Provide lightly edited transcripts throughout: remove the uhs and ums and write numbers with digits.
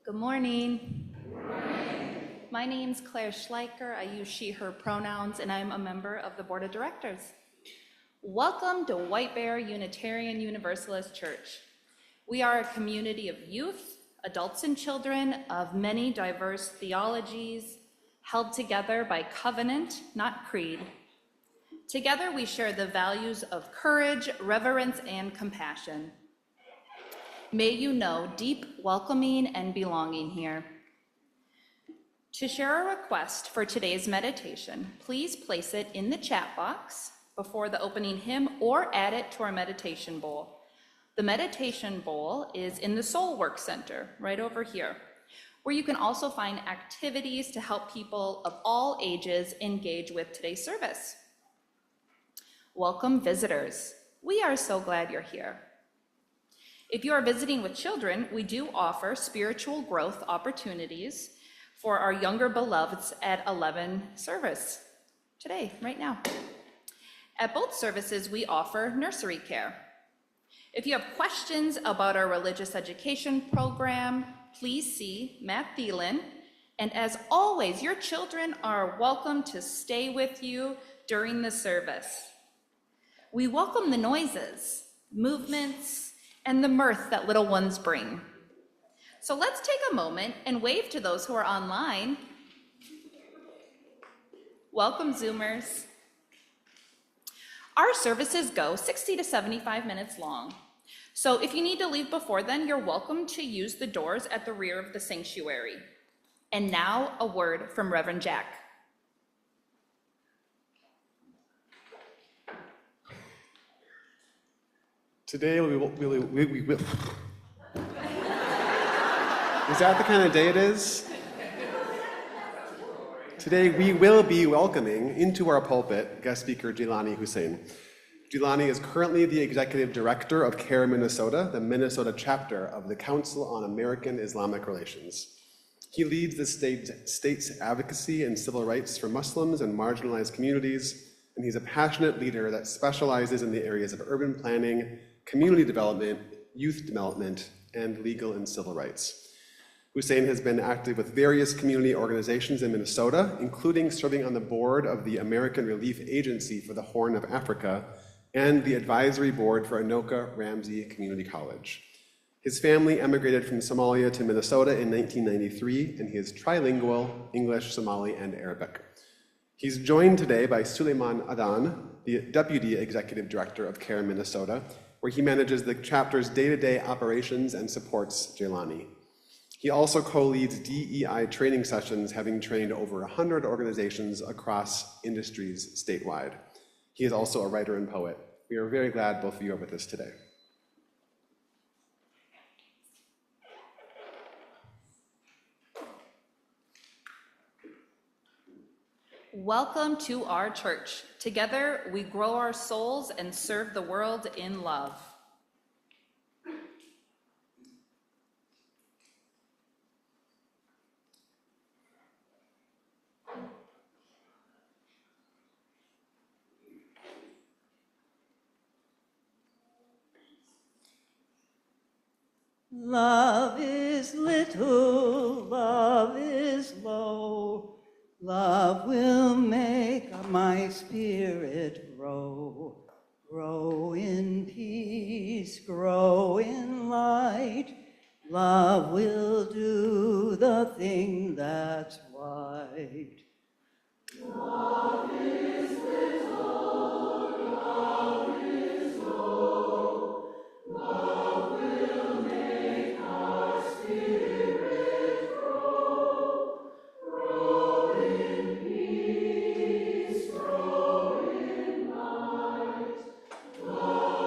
Good morning. My name's Claire Schleicher. I use she, her pronouns, and I'm a member of the Board of Directors. Welcome to White Bear Unitarian Universalist Church. We are a community of youth, adults and children of many diverse theologies, held together by covenant, not creed. Together we share the values of courage, reverence, and compassion. May you know deep welcoming and belonging here. To share a request for today's meditation, please place it in the chat box before the opening hymn or add it to our meditation bowl. The meditation bowl is in the Soul Work Center right over here, where you can also find activities to help people of all ages engage with today's service. Welcome visitors. We are so glad you're here. If you are visiting with children, we do offer spiritual growth opportunities for our younger beloveds at 11 service today, right now. At both services, we offer nursery care. If you have questions about our religious education program, please see Matt Thielen. And as always, your children are welcome to stay with you during the service. We welcome the noises, movements, and the mirth that little ones bring. So let's take a moment and wave to those who are online. Welcome, Zoomers. Our services go 60 to 75 minutes long. So if you need to leave before then, you're welcome to use the doors at the rear of the sanctuary. And now a word from Reverend Jack. Today we will. Is that the kind of day it is? Today we will be welcoming into our pulpit guest speaker Jaylani Hussein. Jaylani is currently the executive director of CAIR Minnesota, the Minnesota chapter of the Council on American Islamic Relations. He leads the state's advocacy and civil rights for Muslims and marginalized communities, and he's a passionate leader that specializes in the areas of urban planning, community development, youth development, and legal and civil rights. Hussein has been active with various community organizations in Minnesota, including serving on the board of the American Relief Agency for the Horn of Africa and the advisory board for Anoka Ramsey Community College. His family emigrated from Somalia to Minnesota in 1993, and he is trilingual, English, Somali, and Arabic. He's joined today by Suleiman Adan, the Deputy Executive Director of CAIR Minnesota, where he manages the chapter's day-to-day operations and supports Jaylani. He also co-leads DEI training sessions, having trained over 100 organizations across industries statewide. He is also a writer and poet. We are very glad both of you are with us today. Welcome to our church. Together, we grow our souls and serve the world in love. Love is little, love is low. Love will make my spirit grow. Grow in peace, grow in light. Love will do the thing that's right. Love is little, love is low. Love will make our spirit grow. Grow in peace, grow in light. Love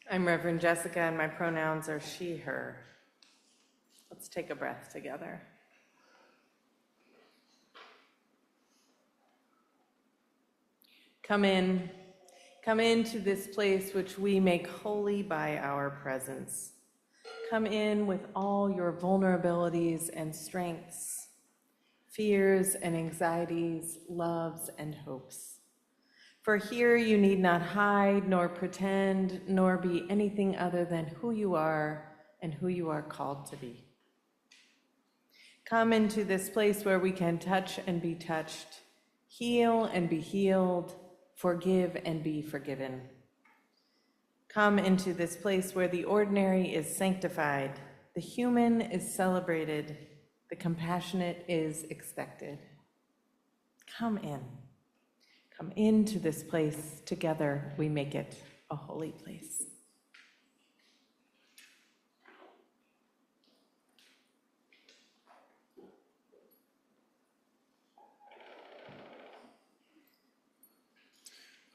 I'm Reverend Jessica, and my pronouns are she, her. Let's take a breath together. Come into this place which we make holy by our presence. Come in with all your vulnerabilities and strengths, fears and anxieties, loves and hopes. For here you need not hide, nor pretend, nor be anything other than who you are and who you are called to be. Come into this place where we can touch and be touched, heal and be healed, forgive and be forgiven. Come into this place where the ordinary is sanctified, the human is celebrated, the compassionate is expected. Come in. Come into this place. Together we make it a holy place.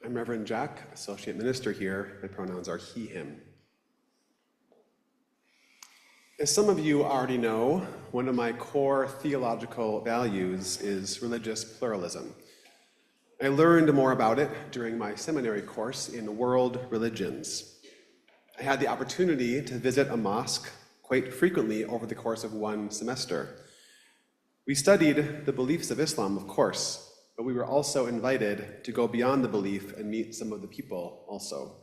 I'm Reverend Jack, Associate Minister here. My pronouns are he, him. As some of you already know, one of my core theological values is religious pluralism. I learned more about it during my seminary course in world religions. I had the opportunity to visit a mosque quite frequently over the course of one semester. We studied the beliefs of Islam, of course, but we were also invited to go beyond the belief and meet some of the people also.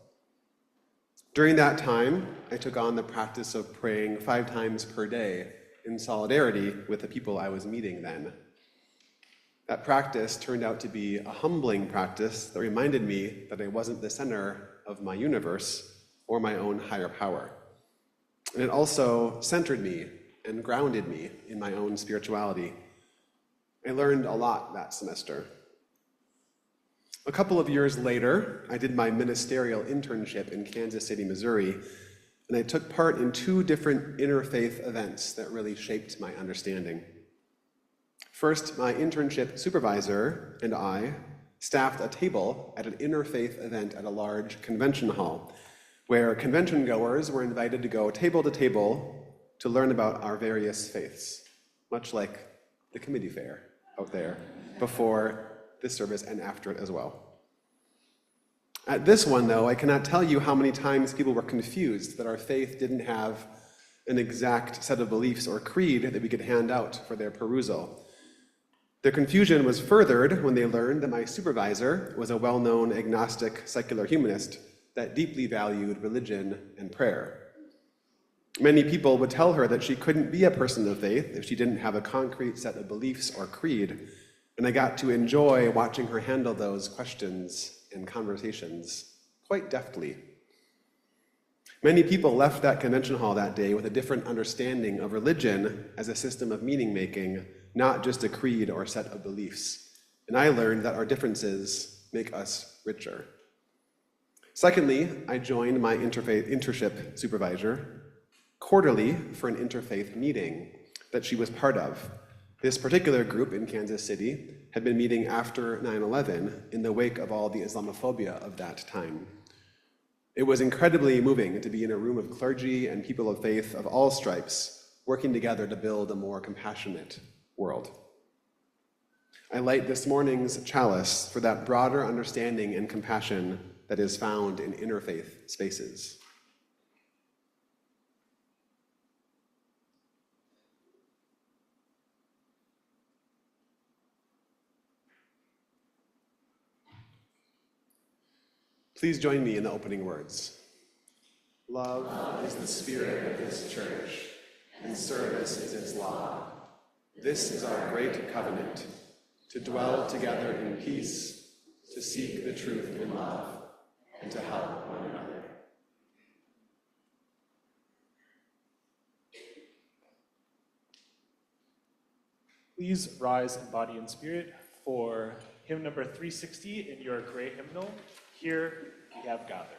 During that time, I took on the practice of praying 5 times per day in solidarity with the people I was meeting then. That practice turned out to be a humbling practice that reminded me that I wasn't the center of my universe or my own higher power. And it also centered me and grounded me in my own spirituality. I learned a lot that semester. A couple of years later, I did my ministerial internship in Kansas City, Missouri, and I took part in 2 different interfaith events that really shaped my understanding. First, my internship supervisor and I staffed a table at an interfaith event at a large convention hall, where convention goers were invited to go table to table to learn about our various faiths, much like the committee fair out there before this service and after it as well. At this one, though, I cannot tell you how many times people were confused that our faith didn't have an exact set of beliefs or creed that we could hand out for their perusal. Their confusion was furthered when they learned that my supervisor was a well-known agnostic secular humanist that deeply valued religion and prayer. Many people would tell her that she couldn't be a person of faith if she didn't have a concrete set of beliefs or creed, and I got to enjoy watching her handle those questions and conversations quite deftly. Many people left that convention hall that day with a different understanding of religion as a system of meaning-making, not just a creed or set of beliefs. And I learned that our differences make us richer. Secondly, I joined my internship supervisor quarterly for an interfaith meeting that she was part of. This particular group in Kansas City had been meeting after 9/11 in the wake of all the Islamophobia of that time. It was incredibly moving to be in a room of clergy and people of faith of all stripes, working together to build a more compassionate world. I light this morning's chalice for that broader understanding and compassion that is found in interfaith spaces. Please join me in the opening words. Love is the spirit of this church, and service is its law. This is our great covenant, to dwell together in peace, to seek the truth in love, and to help one another. Please rise in body and spirit for hymn number 360 in your gray hymnal, Here We Have Gathered.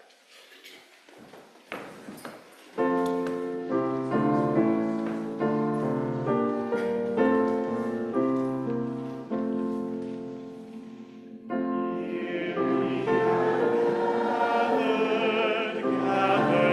Here we have gathered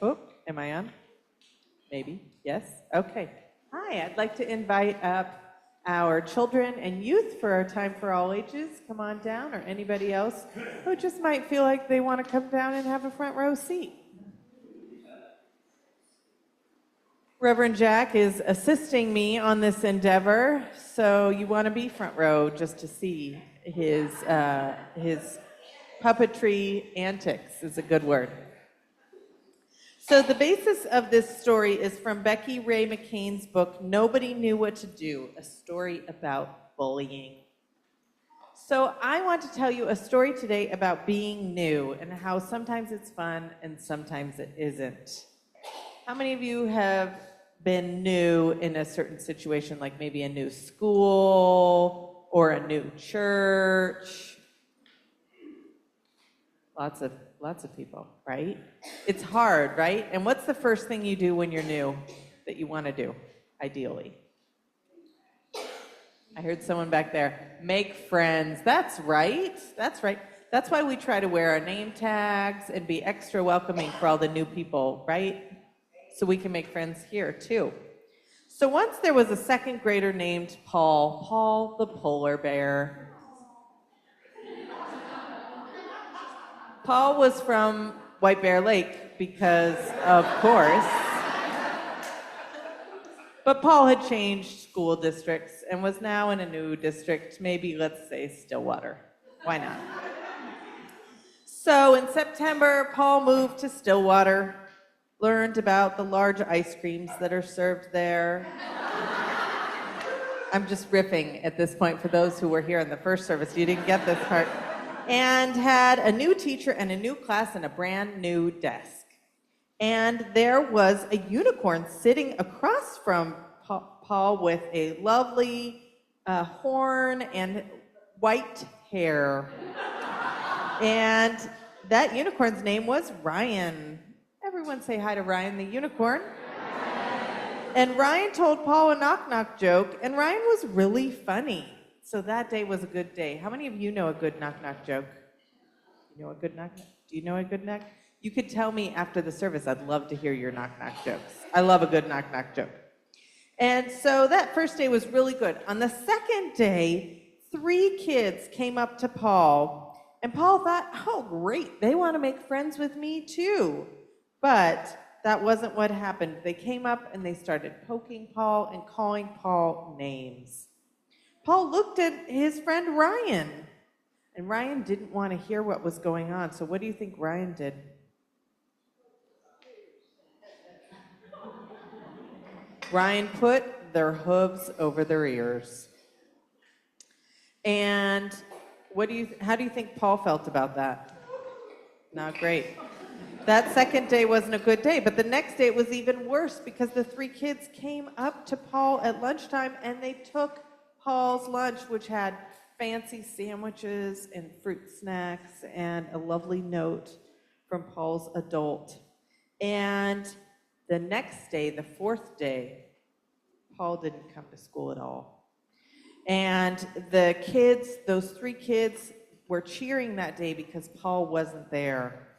Oh, am I on? Maybe, yes, okay. Hi, I'd like to invite up our children and youth for our Time for All Ages. Come on down, or anybody else who just might feel like they want to come down and have a front row seat. Reverend Jack is assisting me on this endeavor, so you want to be front row just to see his puppetry antics is a good word. So the basis of this story is from Becky Ray McCain's book, Nobody Knew What to Do, a story about bullying. So I want to tell you a story today about being new and how sometimes it's fun and sometimes it isn't. How many of you have been new in a certain situation, like maybe a new school or a new church? Lots of people, right? It's hard, right? And what's the first thing you do when you're new that you want to do, ideally? I heard someone back there, make friends. That's right. That's right. That's why we try to wear our name tags and be extra welcoming for all the new people, right? So we can make friends here too. So once there was a second grader named Paul the polar bear. Paul was from White Bear Lake because, of course. But Paul had changed school districts and was now in a new district, maybe let's say Stillwater. Why not? So in September, Paul moved to Stillwater, learned about the large ice creams that are served there. I'm just riffing at this point for those who were here in the first service. You didn't get this part. And had a new teacher and a new class and a brand new desk. And there was a unicorn sitting across from Paul with a lovely horn and white hair. And that unicorn's name was Ryan. Everyone say hi to Ryan the unicorn. And Ryan told Paul a knock-knock joke, and Ryan was really funny. So that day was a good day. How many of you know a good knock-knock joke? You know a good knock-knock? Do you know a good knock? You could tell me after the service. I'd love to hear your knock-knock jokes. I love a good knock-knock joke. And so that first day was really good. On the second day, 3 kids came up to Paul, and Paul thought, oh, great, they want to make friends with me too. But that wasn't what happened. They came up and they started poking Paul and calling Paul names. Paul looked at his friend Ryan, and Ryan didn't want to hear what was going on. So what do you think Ryan did? Ryan put their hooves over their ears. And how do you think Paul felt about that? Not great. That second day wasn't a good day, but the next day it was even worse because the 3 kids came up to Paul at lunchtime and they took Paul's lunch, which had fancy sandwiches and fruit snacks and a lovely note from Paul's adult. And the next day, the 4th day, Paul didn't come to school at all. And the kids, those 3 kids, were cheering that day because Paul wasn't there.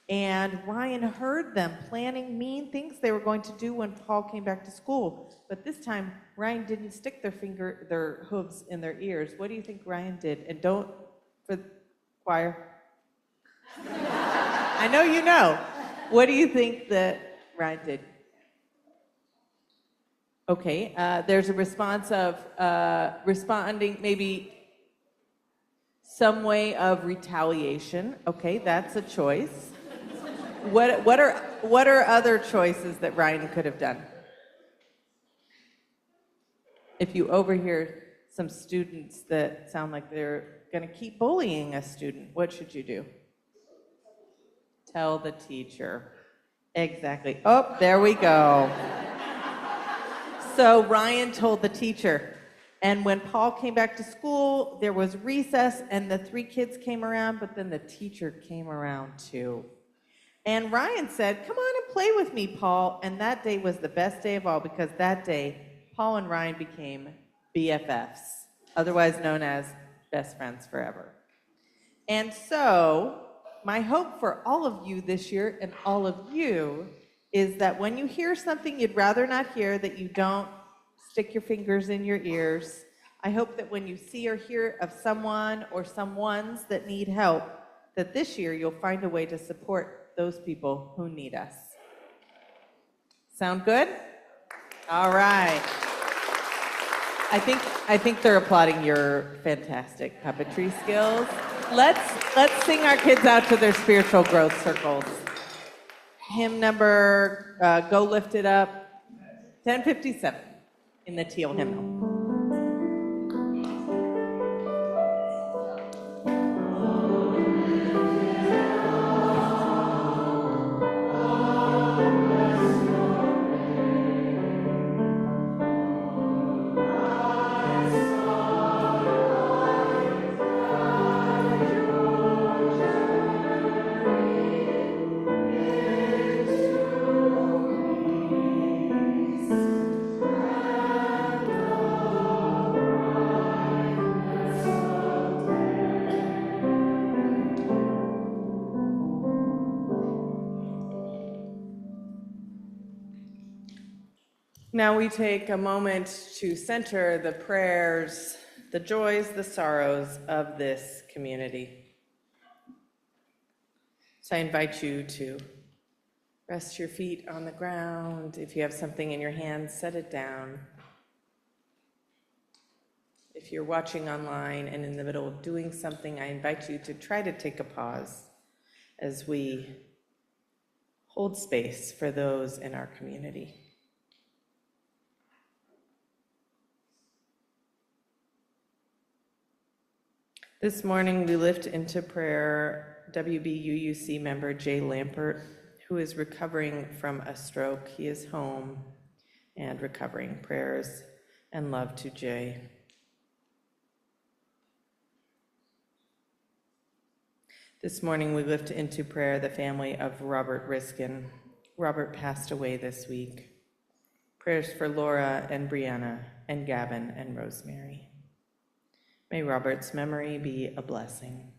And Ryan heard them planning mean things they were going to do when Paul came back to school. But this time, Ryan didn't stick their hooves in their ears. What do you think Ryan did? And don't, for the choir. I know you know. What do you think that Ryan did? Okay, there's a response of responding, maybe some way of retaliation. Okay, that's a choice. What are other choices that Ryan could have done? If you overhear some students that sound like they're going to keep bullying a student, what should you do? Tell the teacher. Exactly. Oh, there we go. So Ryan told the teacher. And when Paul came back to school, there was recess, and the 3 kids came around, but then the teacher came around too. And Ryan said, come on and play with me, Paul. And that day was the best day of all because that day, Paul and Ryan became BFFs, otherwise known as best friends forever. And so, my hope for all of you this year and all of you is that when you hear something you'd rather not hear, that you don't stick your fingers in your ears. I hope that when you see or hear of someone or someones that need help, that this year you'll find a way to support those people who need us. Sound good? All right. I think they're applauding your fantastic puppetry skills. Let's sing our kids out to their spiritual growth circles. Hymn number, Go Lift It Up, 1057 in the teal hymnal. Now we take a moment to center the prayers, the joys, the sorrows of this community. So I invite you to rest your feet on the ground. If you have something in your hands, set it down. If you're watching online and in the middle of doing something, I invite you to try to take a pause as we hold space for those in our community. This morning, we lift into prayer WBUUC member Jay Lampert, who is recovering from a stroke. He is home and recovering. Prayers and love to Jay. This morning, we lift into prayer the family of Robert Riskin. Robert passed away this week. Prayers for Laura and Brianna and Gavin and Rosemary. May Robert's memory be a blessing.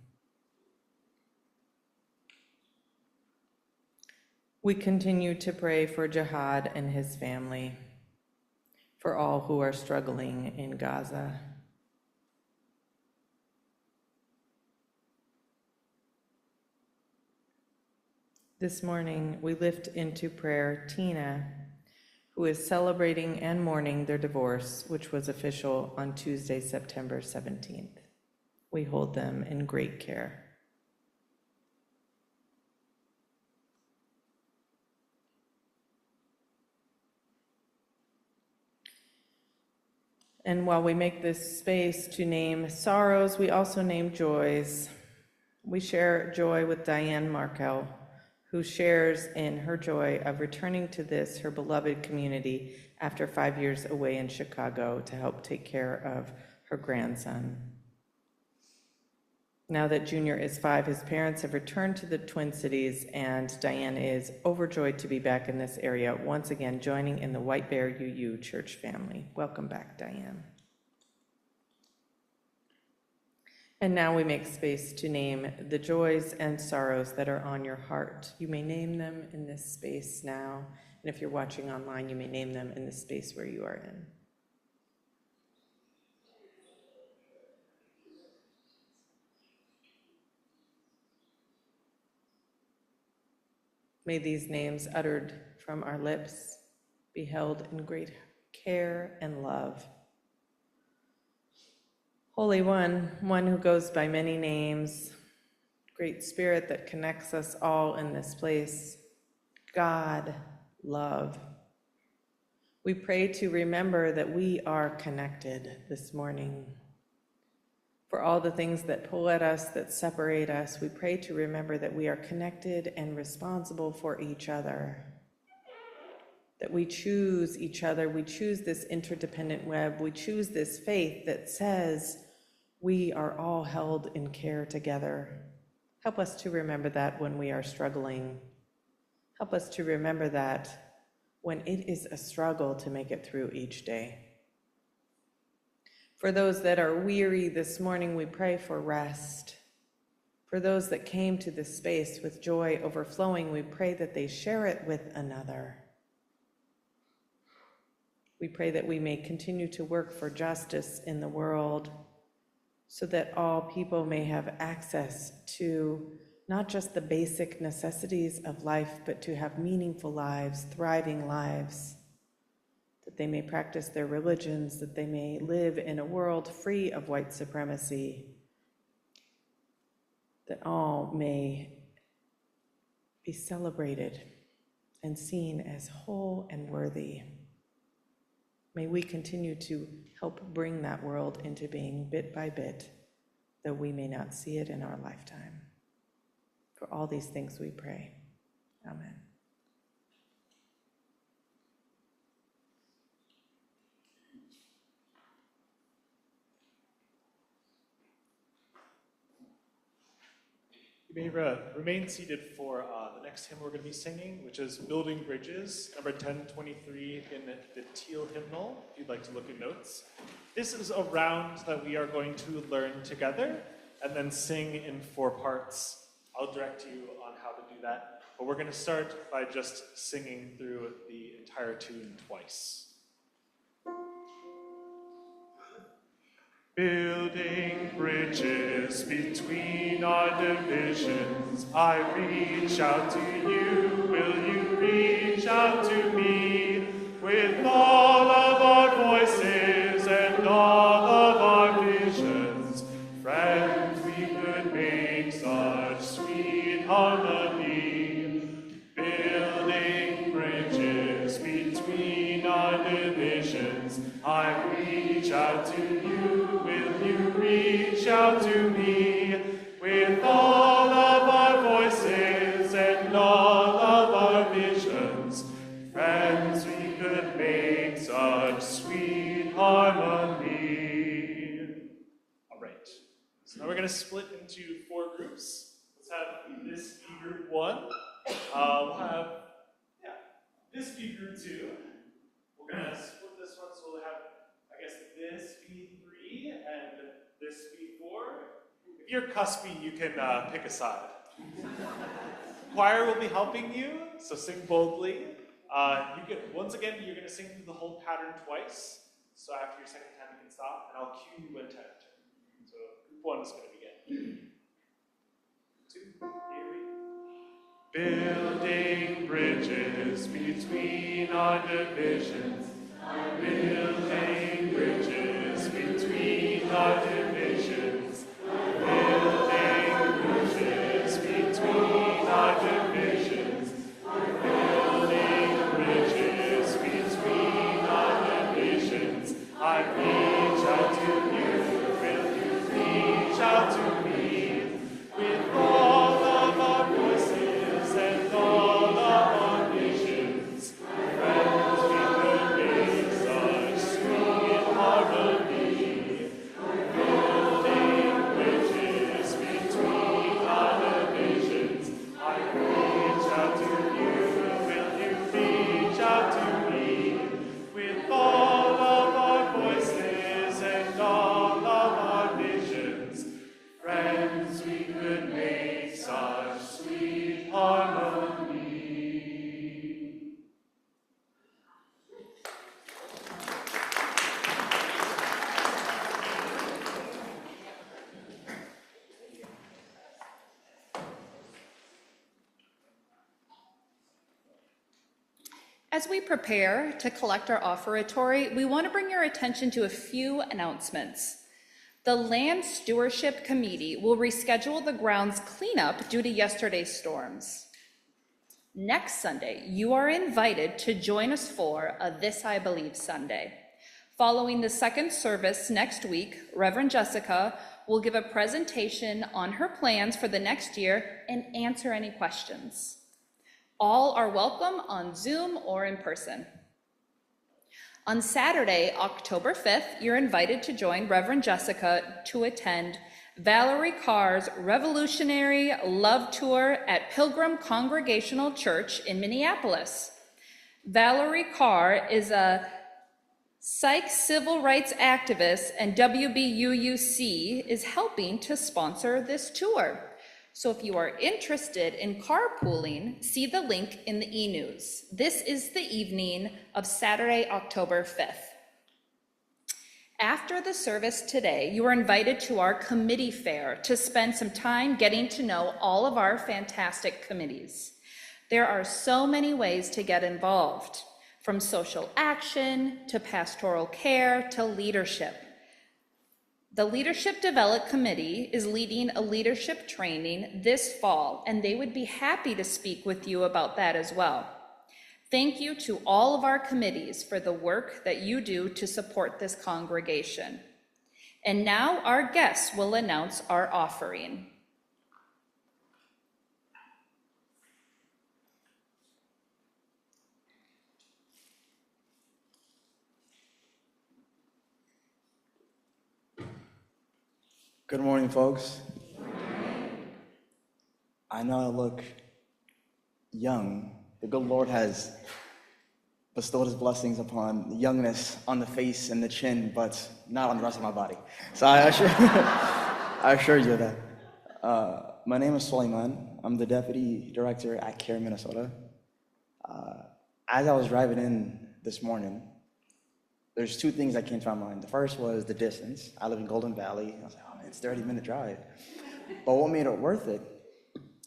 We continue to pray for Jihad and his family, for all who are struggling in Gaza. This morning, we lift into prayer Tina, who is celebrating and mourning their divorce, which was official on Tuesday, September 17th. We hold them in great care. And while we make this space to name sorrows, we also name joys. We share joy with Diane Markel, who shares in her joy of returning to this, her beloved community, after 5 years away in Chicago to help take care of her grandson. Now that Junior is 5, his parents have returned to the Twin Cities, and Diane is overjoyed to be back in this area, once again joining in the White Bear UU church family. Welcome back, Diane. And now we make space to name the joys and sorrows that are on your heart. You may name them in this space now, and if you're watching online, you may name them in the space where you are in. May these names uttered from our lips be held in great care and love. Holy One, one who goes by many names, Great Spirit that connects us all in this place, God, love. We pray to remember that we are connected this morning. For all the things that pull at us, that separate us, we pray to remember that we are connected and responsible for each other. That we choose each other, we choose this interdependent web, we choose this faith that says we are all held in care together. Help us to remember that when we are struggling. Help us to remember that when it is a struggle to make it through each day. For those that are weary this morning, we pray for rest, For those that came to this space with joy overflowing, we pray that they share it with another. We pray that we may continue to work for justice in the world so that all people may have access to not just the basic necessities of life, but to have meaningful lives, thriving lives, that they may practice their religions, that they may live in a world free of white supremacy, that all may be celebrated and seen as whole and worthy. May we continue to help bring that world into being bit by bit, though we may not see it in our lifetime. For all these things we pray. Amen. You may remain seated for the next hymn we're going to be singing, which is Building Bridges, number 1023 in the teal hymnal, if you'd like to look at notes. This is a round that we are going to learn together and then sing in 4 parts. I'll direct you on how to do that, but we're going to start by just singing through the entire tune twice. Building bridges between our divisions, I reach out to you, will you reach out to me? With all of our voices and all of our visions, friends, we could make such sweet harmony. Building bridges between our divisions, I reach out to you, will you reach out to me? With all of our voices and all of our visions, friends, we could make such sweet harmony. All right, so now we're going to split into 4 groups. Let's have this be group 1. We'll have, this be group 2. We're going to split this one, so we'll have, I guess, this be 3 and this be 4. If you're cuspy, you can pick a side. Choir will be helping you, so sing boldly. Once again, you're going to sing through the whole pattern twice. So after your second time, you can stop, and I'll cue you when to enter. So group 1 is going to begin. 2, here we go. Building bridges between our divisions. Building bridges between our divisions. Building bridges between our divisions. Building bridges between our divisions. I reach out to you, will you reach out to me? With all of our voices and all of our visions, friends, we could make such sweet harmony. Building bridges between our divisions, I reach out to you, will you reach out to me? With all of our voices and all of our visions, friends, we could make such sweet harmony. As we prepare to collect our offertory, we want to bring your attention to a few announcements. The Land Stewardship Committee will reschedule the grounds cleanup due to yesterday's storms. Next Sunday, you are invited to join us for a This I Believe Sunday. Following the second service next week, Reverend Jessica will give a presentation on her plans for the next year and answer any questions. All are welcome on Zoom or in person. On Saturday, October 5th, you're invited to join Reverend Jessica to attend Valerie Carr's Revolutionary Love Tour at Pilgrim Congregational Church in Minneapolis. Valerie Carr is a psych civil rights activist, and WBUUC is helping to sponsor this tour. So if you are interested in carpooling, see the link in the e-news. This is the evening of Saturday, October 5th. After the service today, you are invited to our committee fair to spend some time getting to know all of our fantastic committees. There are so many ways to get involved, from social action to pastoral care to leadership. The Leadership Development Committee is leading a leadership training this fall, and they would be happy to speak with you about that as well. Thank you to all of our committees for the work that you do to support this congregation. And now our guests will announce our offering. Good morning, folks. I know I look young. The good Lord has bestowed his blessings upon the youngness on the face and the chin, but not on the rest of my body. So I assure you that. My name is Suleiman. I'm the Deputy Director at CAIR, Minnesota. As I was driving in this morning, there's two things that came to my mind. The first was the distance. I live in Golden Valley. I was like, oh man, it's a 30-minute drive. But what made it worth it,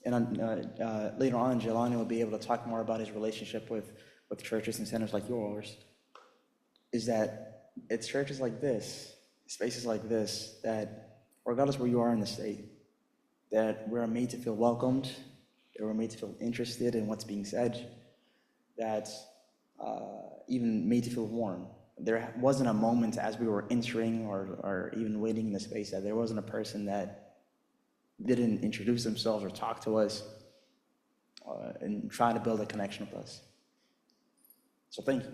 and later on, Jaylani will be able to talk more about his relationship with churches and centers like yours, is that it's churches like this, spaces like this, that regardless where you are in the state, that we're made to feel welcomed, that we're made to feel interested in what's being said, that even made to feel warm. There wasn't a moment as we were entering or even waiting in the space that there wasn't a person that didn't introduce themselves or talk to us and try to build a connection with us. So thank you.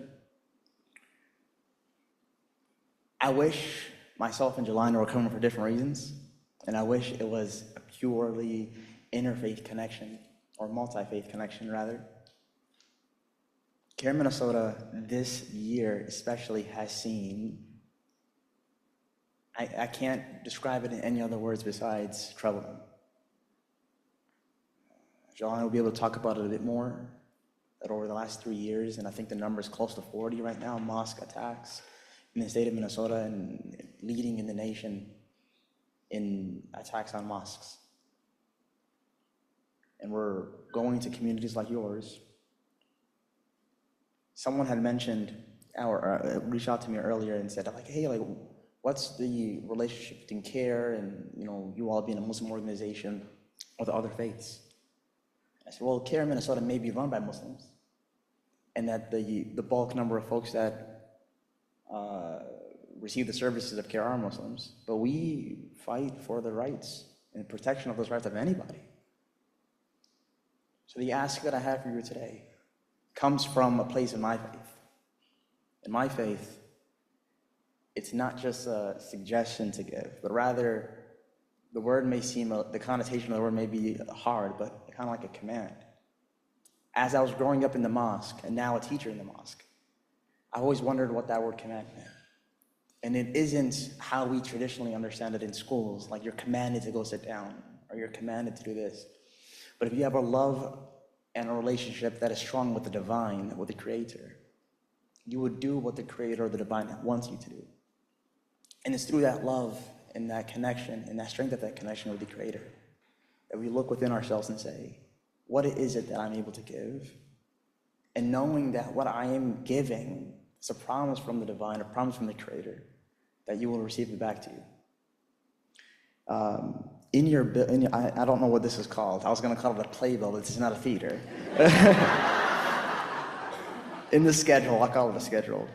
I wish myself and Jaylani were coming for different reasons, and I wish it was a purely interfaith connection, or multi-faith connection rather. CAIR Minnesota this year especially has seen, I can't describe it in any other words besides troubling. Jaylani will be able to talk about it a bit more, that over the last 3 years, and I think the number is close to 40 right now, mosque attacks in the state of Minnesota and leading in the nation in attacks on mosques. And we're going to communities like yours. Someone had mentioned, reached out to me earlier and said, like, hey, like, what's the relationship between CAIR and, you all being a Muslim organization with other faiths? I said, well, CAIR Minnesota may be run by Muslims, and that the bulk number of folks that receive the services of CAIR are Muslims, but we fight for the rights and protection of those rights of anybody. So the ask that I have for you today comes from a place in my faith. In my faith, it's not just a suggestion to give, but rather the word may seem, the connotation of the word may be hard, but kind of like a command. As I was growing up in the mosque, and now a teacher in the mosque, I always wondered what that word command meant. And it isn't how we traditionally understand it in schools, like you're commanded to go sit down, or you're commanded to do this. But if you have a love and a relationship that is strong with the divine, with the Creator, you would do what the Creator or the divine wants you to do. And it's through that love and that connection and that strength of that connection with the Creator that we look within ourselves and say, what is it that I'm able to give? And knowing that what I am giving is a promise from the divine, a promise from the Creator, that you will receive it back to you. I don't know what this is called. I was going to call it a playbill, but this is not a theater. In the schedule, I'll call it a schedule.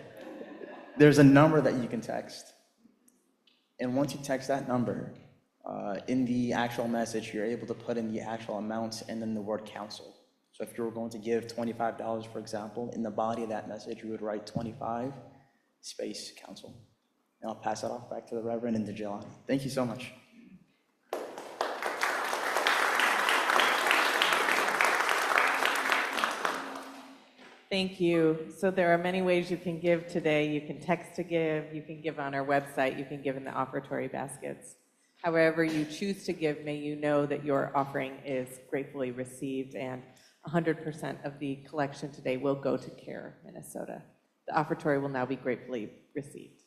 There's a number that you can text. And once you text that number, in the actual message, you're able to put in the actual amount and then the word counsel. So if you were going to give $25, for example, in the body of that message, you would write 25 space counsel. And I'll pass that off back to the Reverend and to Jaylani. Thank you so much. Thank you. So there are many ways you can give today. You can text to give, you can give on our website, you can give in the offertory baskets. However you choose to give, may you know that your offering is gratefully received, and 100% of the collection today will go to CAIR, Minnesota. The offertory will now be gratefully received.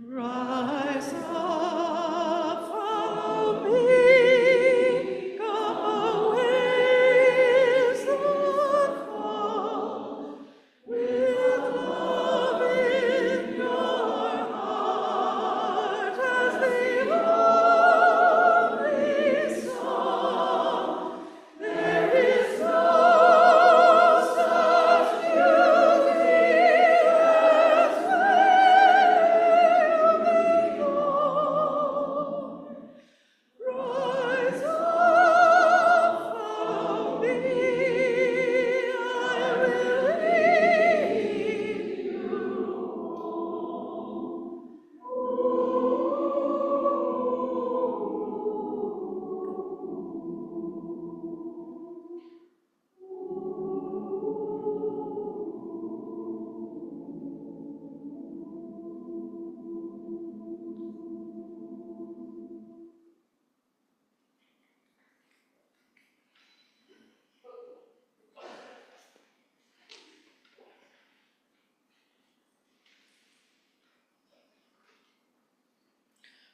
Rise up, follow me, go ways that fall, with love in your heart as the only song. There is no such beauty as rise up, follow me, I will lead you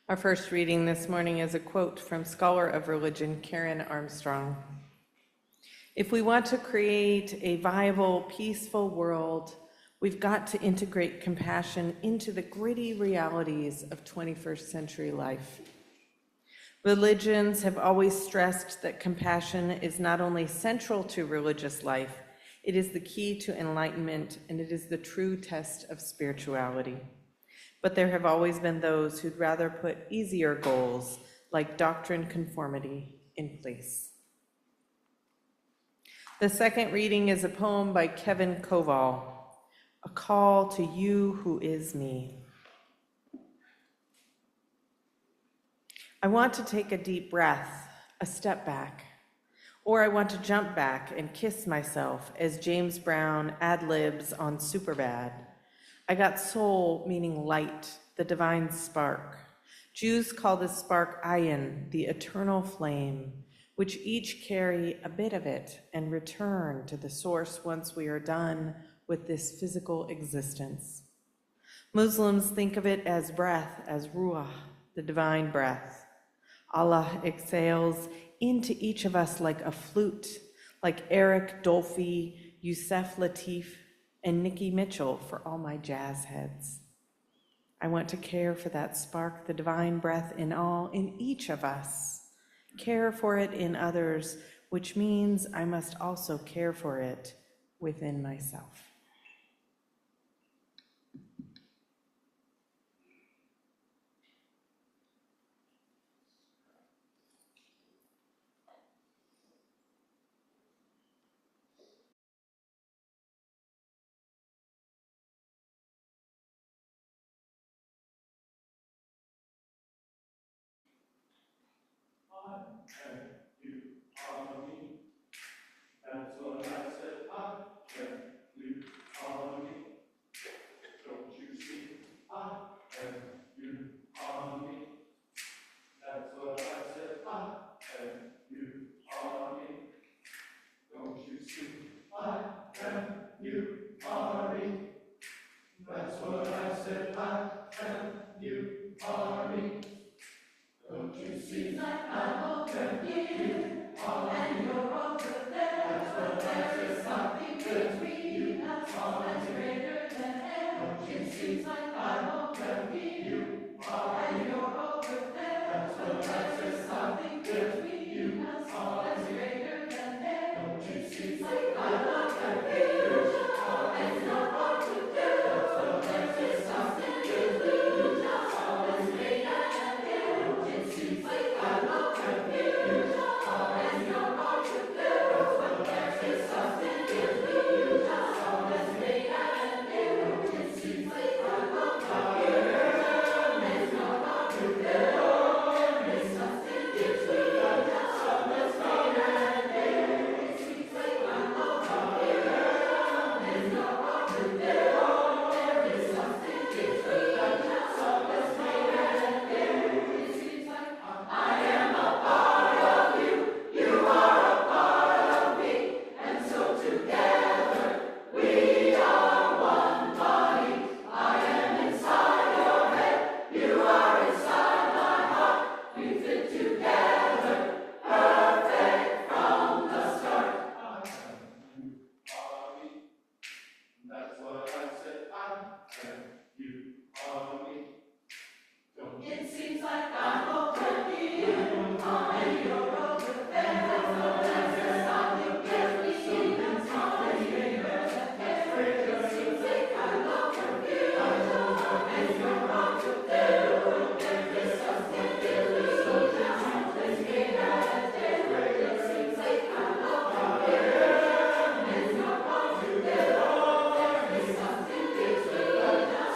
Our first reading this morning is a quote from scholar of religion Karen Armstrong. If we want to create a viable, peaceful world, we've got to integrate compassion into the gritty realities of 21st century life. Religions have always stressed that compassion is not only central to religious life, it is the key to enlightenment, and it is the true test of spirituality. But there have always been those who'd rather put easier goals, like doctrine conformity, in place. The second reading is a poem by Kevin Koval, A Call to You Who Is Me. I want to take a deep breath, a step back, or I want to jump back and kiss myself as James Brown ad-libs on Superbad. I got soul, meaning light, the divine spark, Jews call this spark ayin, the eternal flame, which each carry a bit of it and return to the source once we are done with this physical existence. Muslims think of it as breath, as ruah, the divine breath. Allah exhales into each of us like a flute, like Eric Dolphy, Yusef Lateef, and Nikki Mitchell for all my jazz heads. I want to care for that spark, the divine breath in each of us. Care for it in others, which means I must also care for it within myself. That's what I said, I am you, on me. Don't you see, I am you, on me. That's what I said, I am you, on me. Don't you see, I am you, on me. That's what I said, I am you, on me. Don't you see, I am you, on me. And you're over there. That's what I said, something between us that's greater than air. Don't you see, I'm over you, and you're over there. That's what I said, something between us that's greater than air. Don't you see, I'm over you, and you're over there. That's what I said, something between us that's greater than air. Don't you see, I'm over you, and you're over there. That's what I said, something between us that's greater than air. Don't you see, I'm over you, and you're over there. There's something between us that's greater than air. It seems like I'm over you, and you're over there. There is something between us that's greater than air. It seems like I am a part of you, you are a part of me, and so together we are one body. I am inside your head, you are inside my heart. We fit together, perfect from the start. I am you, are me. That's what I said, I am you, are me. It seems like I'm over here, and you're over there. That's what I said, something between us that's greater than air. It seems like I'm over here, and you're over there. There's something between us that's greater than air. It seems like I'm over here, and you're over there. There's something between us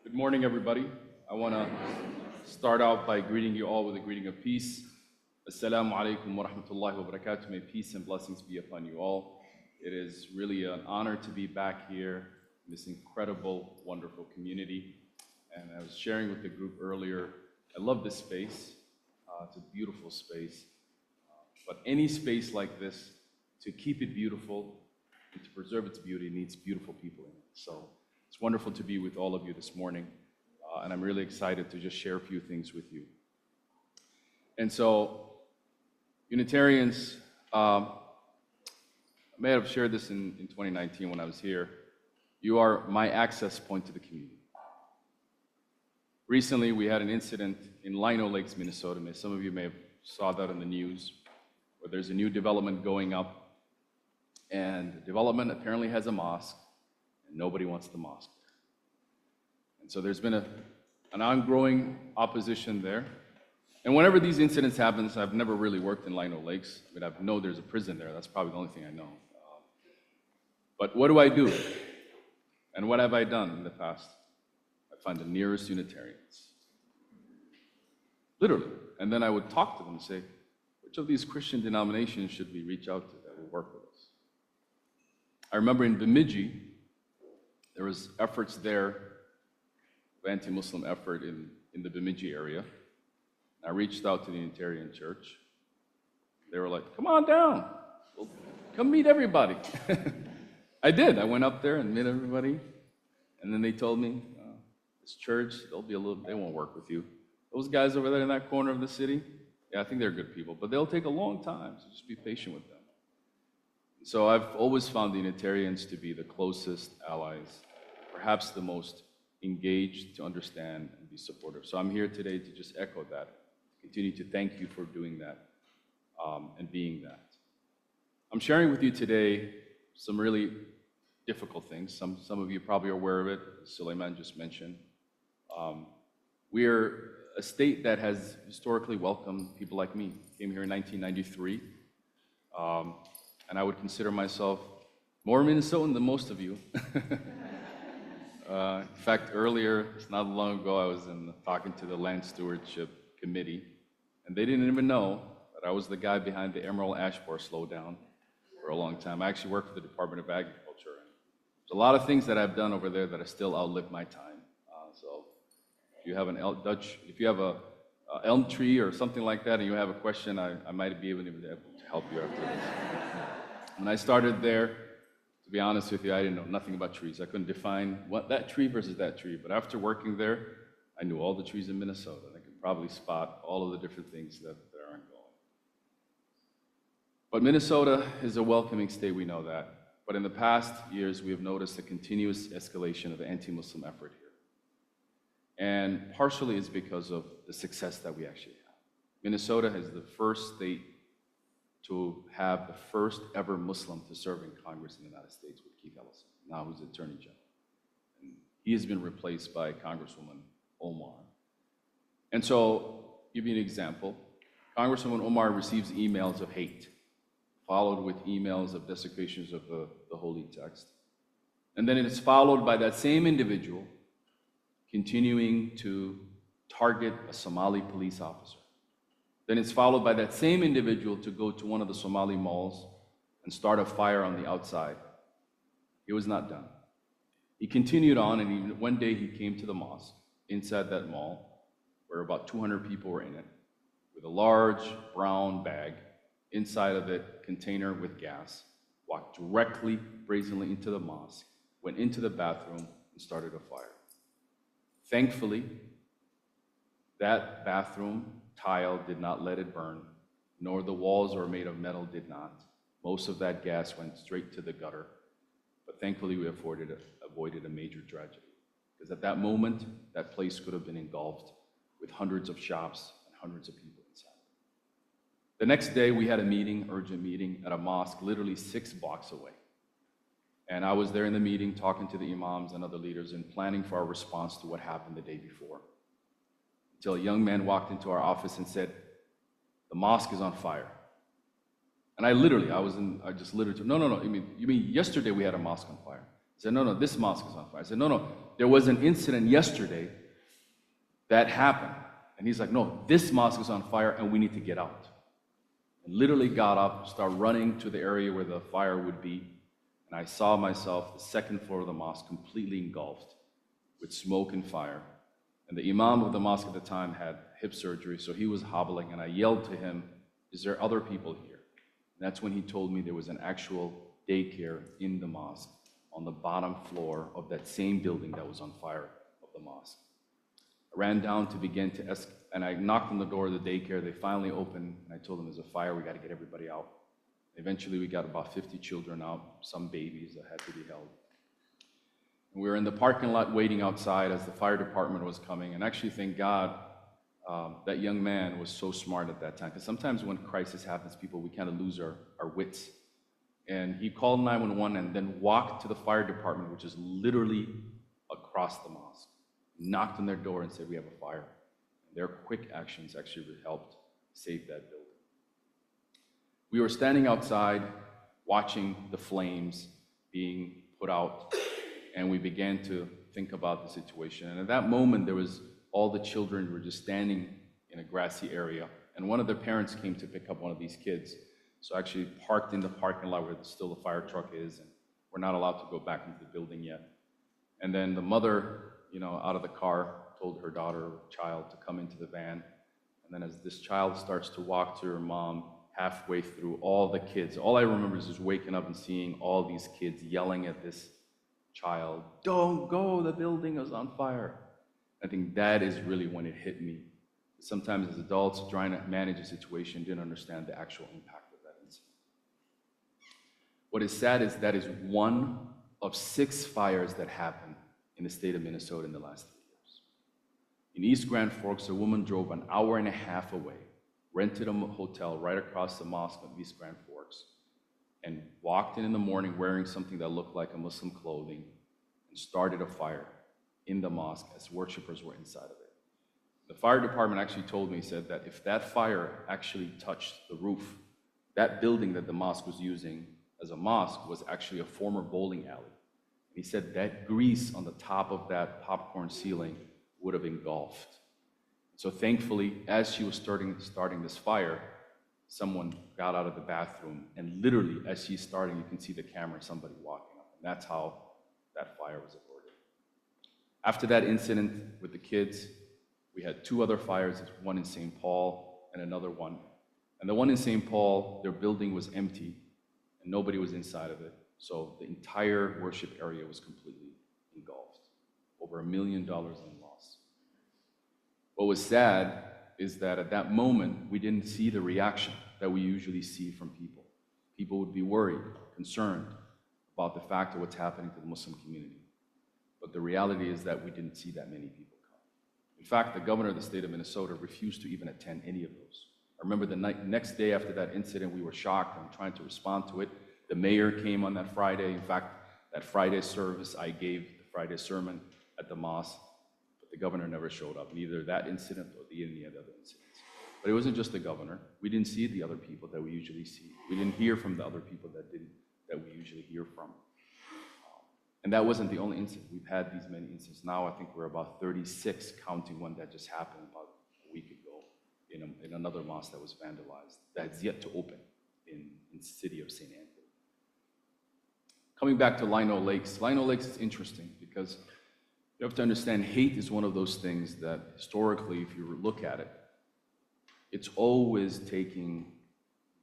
Good morning, everybody. I want to start out by greeting you all with a greeting of peace. Assalamu alaikum wa rahmatullahi wa barakatuh. May peace and blessings be upon you all. It is really an honor to be back here in this incredible, wonderful community. And I was sharing with the group earlier, I love this space. It's a beautiful space. But any space like this, to keep it beautiful and to preserve its beauty, needs beautiful people in it. So it's wonderful to be with all of you this morning. And I'm really excited to just share a few things with you. And so, Unitarians, I may have shared this in 2019 when I was here. You are my access point to the community. Recently, we had an incident in Lino Lakes, Minnesota. Some of you may have saw that in the news, where there's a new development going up, and the development apparently has a mosque, and nobody wants the mosque. And so there's been an ongoing opposition there. And whenever these incidents happen, I've never really worked in Lino Lakes. I mean, I know there's a prison there. That's probably the only thing I know. But what do I do? And what have I done in the past? I find the nearest Unitarians. Literally. And then I would talk to them and say, which of these Christian denominations should we reach out to that will work with us? I remember in Bemidji, there was efforts there, anti-Muslim effort in the Bemidji area. I reached out to the Unitarian Church. They were like, come on down. Well, come meet everybody. I did. I went up there and met everybody. And then they told me, this church, they won't work with you. Those guys over there in that corner of the city, yeah, I think they're good people, but they'll take a long time, so just be patient with them. So I've always found the Unitarians to be the closest allies, perhaps the most engaged to understand and be supportive. So I'm here today to just echo that, continue to thank you for doing that and being that. I'm sharing with you today some really difficult things. Some of you probably are aware of it, as Suleiman just mentioned. We're a state that has historically welcomed people like me. Came here in 1993, and I would consider myself more Minnesotan than most of you. In fact, earlier, it's not long ago, I was talking to the Land Stewardship Committee, and they didn't even know that I was the guy behind the Emerald Ash Borer slowdown for a long time. I actually worked for the Department of Agriculture. There's a lot of things that I've done over there that I still outlived my time. So if you have a elm tree or something like that, and you have a question, I might be able to help you after this. When I started there, to be honest with you, I didn't know nothing about trees. I couldn't define what that tree versus that tree. But after working there, I knew all the trees in Minnesota. I could probably spot all of the different things that aren't going. But Minnesota is a welcoming state, we know that. But in the past years, we have noticed a continuous escalation of the anti-Muslim effort here. And partially it's because of the success that we actually have. Minnesota is the first state to have the first ever Muslim to serve in Congress in the United States with Keith Ellison, now who's Attorney General. And he has been replaced by Congresswoman Omar. And so, give you an example. Congresswoman Omar receives emails of hate, followed with emails of desecrations of the holy text. And then it is followed by that same individual continuing to target a Somali police officer. Then it's followed by that same individual to go to one of the Somali malls and start a fire on the outside. It was not done. He continued on, and one day he came to the mosque inside that mall, where about 200 people were in it, with a large brown bag, inside of it, container with gas, walked directly, brazenly into the mosque, went into the bathroom, and started a fire. Thankfully, that bathroom tile did not let it burn, nor the walls were made of metal did not. Most of that gas went straight to the gutter, but thankfully we avoided a major tragedy. Because at that moment, that place could have been engulfed with hundreds of shops and hundreds of people inside. The next day, we had a meeting, urgent meeting, at a mosque literally 6 blocks away. And I was there in the meeting talking to the imams and other leaders and planning for our response to what happened the day before. Until a young man walked into our office and said, the mosque is on fire. And I just literally, no, you mean yesterday we had a mosque on fire? I said, no, this mosque is on fire. I said, no, there was an incident yesterday that happened. And he's like, no, this mosque is on fire and we need to get out. And literally got up, started running to the area where the fire would be. And I saw myself, the second floor of the mosque, completely engulfed with smoke and fire. And the imam of the mosque at the time had hip surgery, so he was hobbling. And I yelled to him, is there other people here? And that's when he told me there was an actual daycare in the mosque on the bottom floor of that same building that was on fire of the mosque. I ran down to begin to and I knocked on the door of the daycare. They finally opened, and I told them there's a fire, we got to get everybody out. Eventually, we got about 50 children out, some babies that had to be held. And we were in the parking lot waiting outside as the fire department was coming, and actually, thank God, that young man was so smart at that time, because sometimes when crisis happens, we kind of lose our wits. And he called 911 and then walked to the fire department, which is literally across the mosque, knocked on their door and said, we have a fire. And their quick actions actually helped save that building. We were standing outside watching the flames being put out, and we began to think about the situation. And at that moment, all the children were just standing in a grassy area, and one of their parents came to pick up one of these kids. So actually parked in the parking lot where still the fire truck is, and we're not allowed to go back into the building yet. And then the mother, out of the car, told her daughter or child to come into the van. And then as this child starts to walk to her mom, halfway through, all the kids, all I remember is just waking up and seeing all these kids yelling at this child, don't go, the building is on fire. I think that is really when it hit me. Sometimes as adults trying to manage a situation, didn't understand the actual impact of that incident. What is sad is that is one of 6 fires that happened in the state of Minnesota in the last 3 years. In East Grand Forks, a woman drove an hour and a half away, rented a hotel right across the mosque of East Grand Forks, and walked in the morning wearing something that looked like a Muslim clothing and started a fire in the mosque as worshipers were inside of it. The fire department actually told me, said that if that fire actually touched the roof, that building that the mosque was using as a mosque was actually a former bowling alley. He said that grease on the top of that popcorn ceiling would have engulfed. So thankfully, as she was starting this fire, someone got out of the bathroom, and literally as she's starting, you can see the camera, somebody walking up. And that's how that fire was averted. After that incident with the kids, we had 2 other fires, one in St. Paul and another one. And the one in St. Paul, their building was empty and nobody was inside of it. So the entire worship area was completely engulfed. Over $1 million in loss. What was sad is that at that moment, we didn't see the reaction that we usually see from people. People would be worried, concerned about the fact of what's happening to the Muslim community. But the reality is that we didn't see that many people come. In fact, the governor of the state of Minnesota refused to even attend any of those. I remember the next day after that incident, we were shocked and trying to respond to it. The mayor came on that Friday. In fact, that Friday service, I gave the Friday sermon at the mosque, but the governor never showed up, neither that incident or any of the other incidents. But it wasn't just the governor. We didn't see the other people that we usually see. We didn't hear from the other people that we usually hear from. And that wasn't the only incident. We've had these many incidents. Now I think we're about 36, counting one that just happened about a week ago in another mosque that was vandalized, that's yet to open in the city of St. Anthony. Coming back to Lino Lakes is interesting because you have to understand hate is one of those things that historically, if you look at it, it's always taking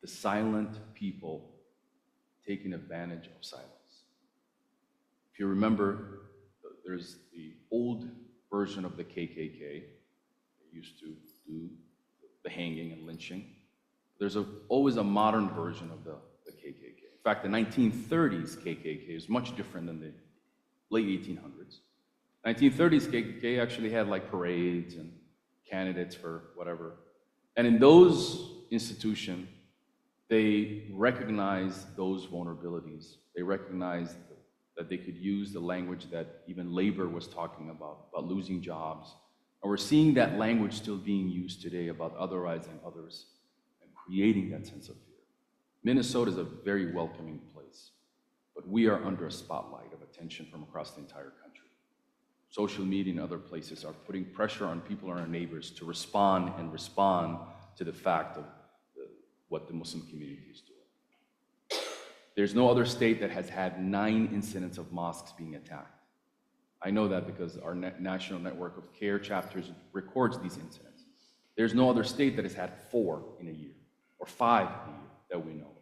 the silent people taking advantage of silence. If you remember, there's the old version of the KKK. They used to do the hanging and lynching. There's always a modern version of the KKK. In fact, the 1930s KKK is much different than the late 1800s. 1930s KKK actually had like parades and candidates for whatever. And in those institutions, they recognized those vulnerabilities. They recognized that they could use the language that even labor was talking about losing jobs. And we're seeing that language still being used today about otherizing others and creating that sense of fear. Minnesota is a very welcoming place, but we are under a spotlight of attention from across the entire country. social media and other places are putting pressure on people and our neighbors to respond to the fact of what the Muslim community is doing. There's no other state that has had 9 incidents of mosques being attacked. I know that because our national network of CAIR chapters records these incidents. There's no other state that has had 4 in a year, or 5 in a year that we know.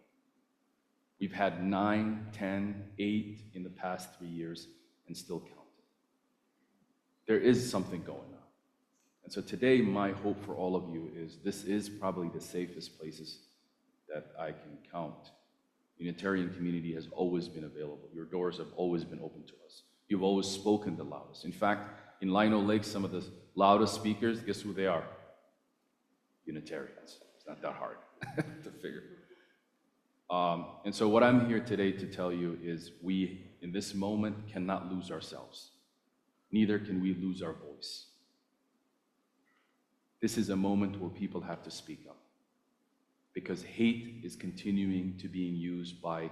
We've had 9, 10, 8 in the past 3 years, and still counting. There is something going on. And so today, my hope for all of you is this is probably the safest places that I can count. Unitarian community has always been available. Your doors have always been open to us. You've always spoken the loudest. In fact, in Lino Lake, some of the loudest speakers, guess who they are? Unitarians. It's not that hard to figure. And so what I'm here today to tell you is we, in this moment, cannot lose ourselves. Neither can we lose our voice. This is a moment where people have to speak up, because hate is continuing to being used by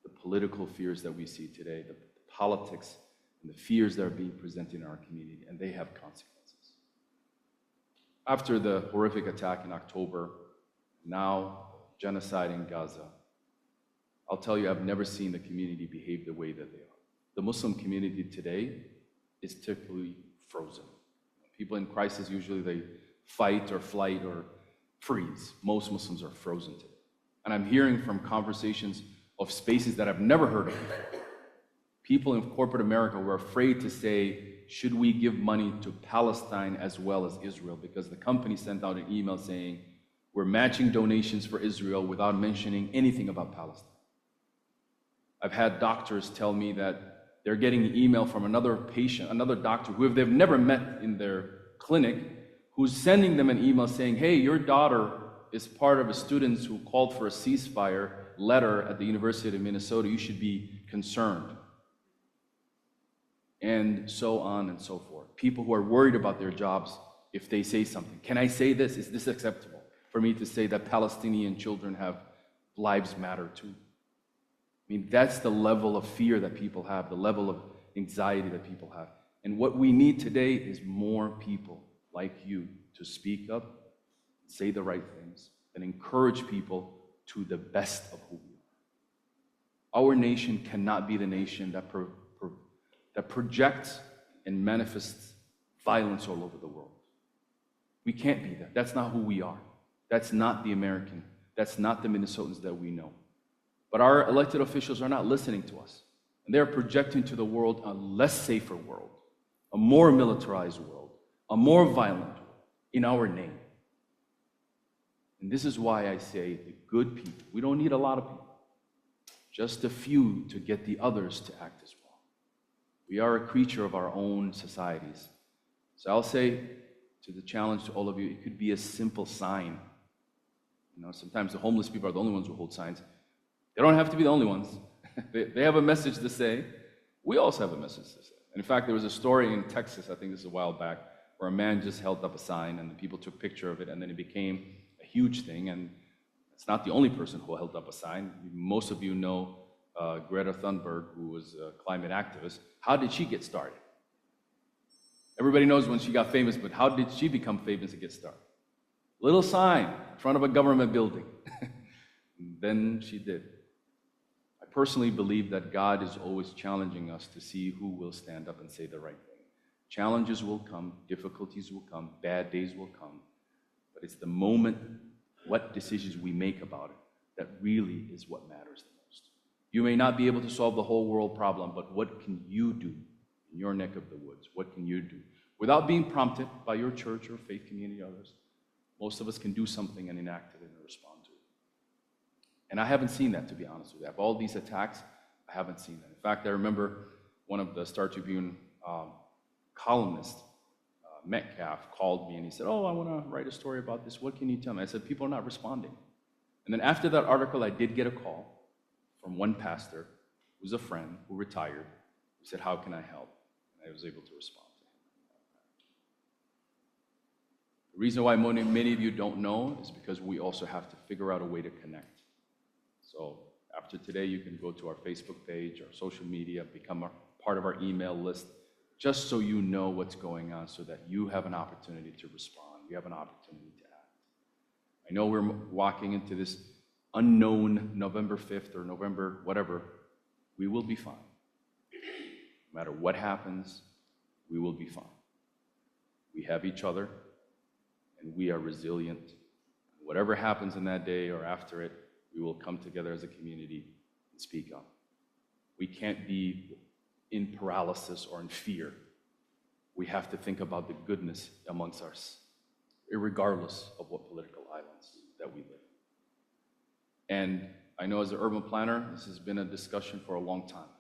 the political fears that we see today, the politics and the fears that are being presented in our community, and they have consequences. After the horrific attack in October, now genocide in Gaza, I'll tell you, I've never seen the community behave the way that they are. The Muslim community today is typically frozen. People in crisis, usually they fight or flight or freeze. Most Muslims are frozen today. And I'm hearing from conversations of spaces that I've never heard of before. People in corporate America were afraid to say, should we give money to Palestine as well as Israel? Because the company sent out an email saying, we're matching donations for Israel without mentioning anything about Palestine. I've had doctors tell me that they're getting an email from another patient, another doctor who they've never met in their clinic, who's sending them an email saying, hey, your daughter is part of a students who called for a ceasefire letter at the University of Minnesota. You should be concerned. And so on and so forth. People who are worried about their jobs if they say something. Can I say this? Is this acceptable for me to say that Palestinian children have lives matter too? I mean, that's the level of fear that people have, the level of anxiety that people have. And what we need today is more people like you to speak up, say the right things, and encourage people to the best of who we are. Our nation cannot be the nation that projects and manifests violence all over the world. We can't be that. That's not who we are. That's not the American. That's not the Minnesotans that we know. But our elected officials are not listening to us. And they're projecting to the world a less safer world, a more militarized world, a more violent world in our name. And this is why I say the good people. We don't need a lot of people, just a few to get the others to act as well. We are a creature of our own societies. So I'll say to the challenge to all of you, it could be a simple sign. You know, sometimes the homeless people are the only ones who hold signs. They don't have to be the only ones. They have a message to say. We also have a message to say. And in fact, there was a story in Texas, I think this is a while back, where a man just held up a sign and the people took a picture of it, and then it became a huge thing. And it's not the only person who held up a sign. Most of you know Greta Thunberg, who was a climate activist. How did she get started? Everybody knows when she got famous, but how did she become famous and get started? Little sign in front of a government building. Then she did. I personally believe that God is always challenging us to see who will stand up and say the right thing. Challenges will come, difficulties will come, bad days will come, but it's the moment, what decisions we make about it, that really is what matters the most. You may not be able to solve the whole world problem, but what can you do in your neck of the woods? What can you do? Without being prompted by your church or faith community or others, most of us can do something and enact it and respond to it. And I haven't seen that, to be honest with you. Of all these attacks, I haven't seen that. In fact, I remember one of the Star Tribune columnists, Metcalf, called me and he said, oh, I want to write a story about this. What can you tell me? I said, people are not responding. And then after that article, I did get a call from one pastor who's a friend who retired, who said, how can I help? And I was able to respond to him. The reason why many of you don't know is because we also have to figure out a way to connect. So after today, you can go to our Facebook page, our social media, become a part of our email list, just so you know what's going on, so that you have an opportunity to respond, you have an opportunity to act. I know we're walking into this unknown November 5th or November whatever. We will be fine. No matter what happens, we will be fine. We have each other, and we are resilient. Whatever happens in that day or after it, we will come together as a community and speak up. We can't be in paralysis or in fear. We have to think about the goodness amongst us, regardless of what political islands that we live in. And I know as an urban planner, this has been a discussion for a long time.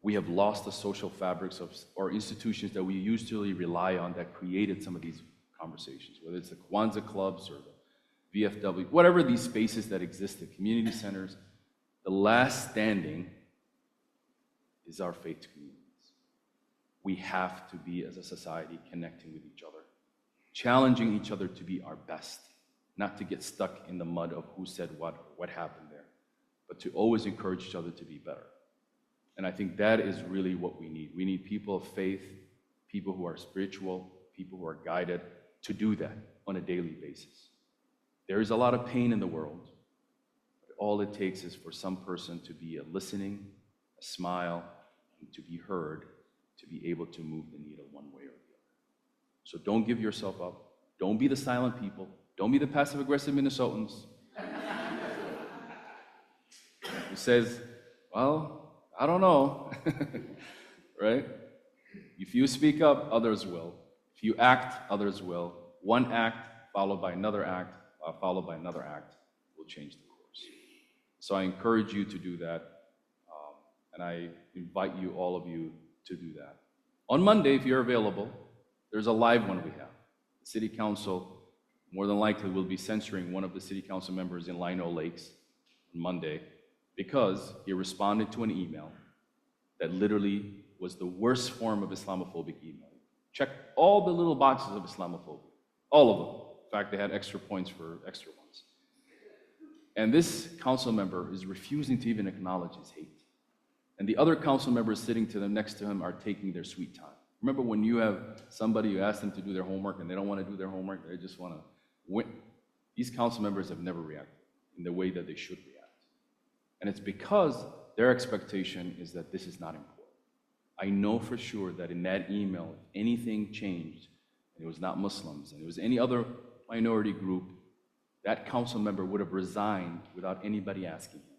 We have lost the social fabrics of our institutions that we usually rely on that created some of these conversations, whether it's the Kwanzaa clubs or the VFW, whatever these spaces that exist, the community centers. The last standing is our faith communities. We have to be, as a society, connecting with each other, challenging each other to be our best, not to get stuck in the mud of who said what happened there, but to always encourage each other to be better. And I think that is really what we need. We need people of faith, people who are spiritual, people who are guided to do that on a daily basis. There is a lot of pain in the world, but all it takes is for some person to be a listening, a smile, and to be heard, to be able to move the needle one way or the other. So don't give yourself up. Don't be the silent people. Don't be the passive-aggressive Minnesotans who says, well, I don't know, right? If you speak up, others will. If you act, others will. One act followed by another act, followed by another act will change the course. So I encourage you to do that, and I invite you, all of you, to do that. On Monday, if you're available, there's a live one we have. The City Council, more than likely, will be censuring one of the City Council members in Lino Lakes on Monday, because he responded to an email that literally was the worst form of Islamophobic email. Checked all the little boxes of Islamophobia, all of them. In fact, they had extra points for extra ones. And this council member is refusing to even acknowledge his hate. And the other council members sitting to them next to him are taking their sweet time. Remember when you have somebody who asks them to do their homework and they don't want to do their homework, they just want to win? These council members have never reacted in the way that they should react. And it's because their expectation is that this is not important. I know for sure that in that email, if anything changed, and it was not Muslims, and it was any other minority group, that council member would have resigned without anybody asking him.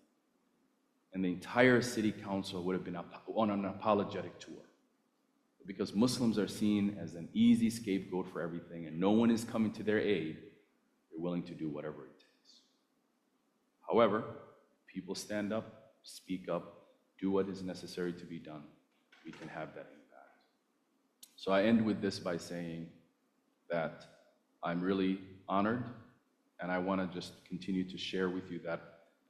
And the entire city council would have been on an apologetic tour. Because Muslims are seen as an easy scapegoat for everything, and no one is coming to their aid, they're willing to do whatever it takes. However, people stand up, speak up, do what is necessary to be done. We can have that impact. So I end with this by saying that I'm really honored, and I want to just continue to share with you that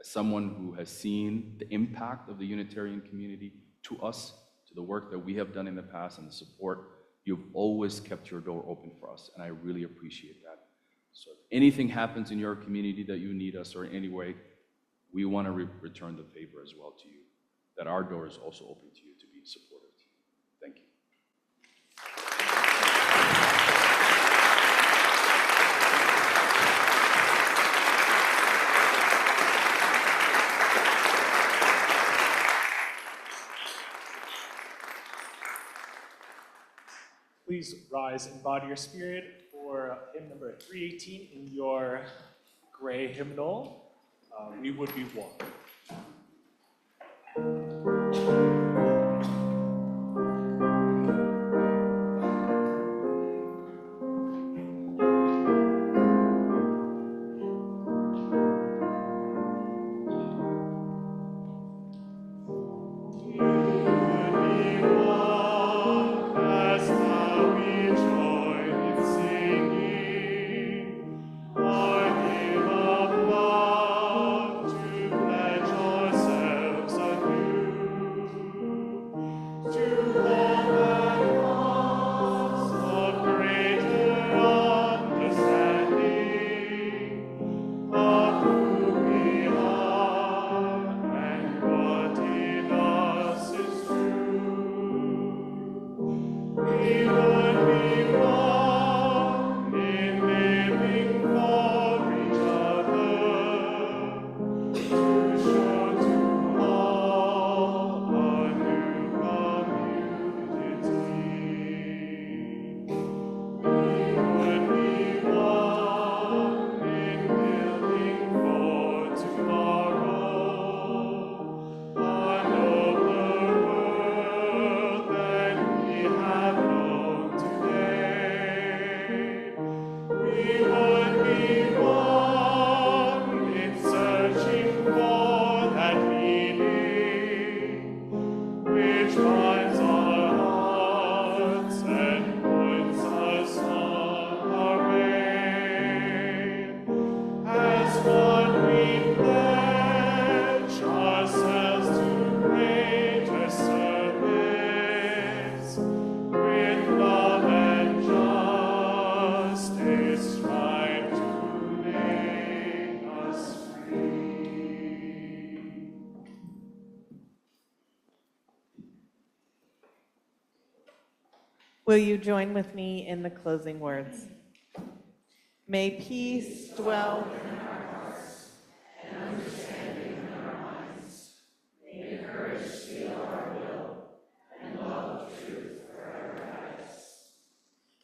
as someone who has seen the impact of the Unitarian community to us, to the work that we have done in the past and the support, you've always kept your door open for us, and I really appreciate that. So if anything happens in your community that you need us or in any way, we want to return the favor as well to you, that our door is also open to you to be supportive to you. Thank you. Please rise and bow to your spirit for hymn number 318 in your gray hymnal. We would be one. Our hymn of love to bless. Will you join with me in the closing words? May peace dwell.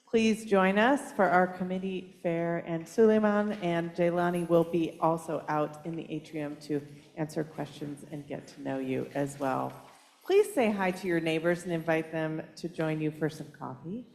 Please join us for our committee fair, and Suleiman and Jaylani will be also out in the atrium to answer questions and get to know you as well. Please say hi to your neighbors and invite them to join you for some coffee.